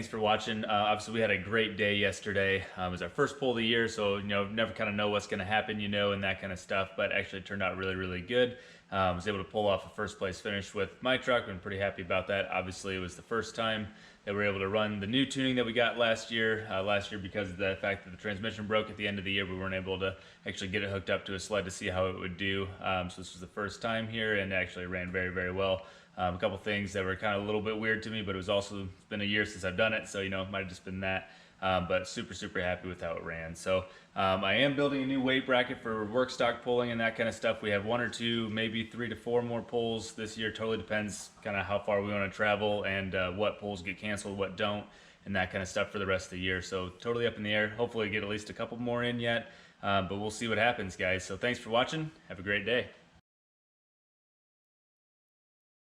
thanks for watching. Obviously, we had a great day yesterday. It was our first pull of the year, so never kind of know what's going to happen, and that kind of stuff. But actually, it turned out really, really good. Was able to pull off a first place finish with my truck. I'm pretty happy about that. Obviously, it was the first time that we were able to run the new tuning that we got last year. Because of the fact that the transmission broke at the end of the year, we weren't able to actually get it hooked up to a sled to see how it would do. So this was the first time here, and actually ran very, very well. A couple things that were kind of a little bit weird to me, but it's been a year since I've done it, so it might have just been that. But super, super happy with how it ran. So I am building a new weight bracket for Workstock pulling and that kind of stuff. We have 1 or 2, maybe 3 to 4 more pulls this year. Totally depends kind of how far we want to travel and what pulls get canceled, what don't, and that kind of stuff for the rest of the year. So totally up in the air. Hopefully get at least a couple more in yet, but we'll see what happens, guys. So thanks for watching. Have a great day.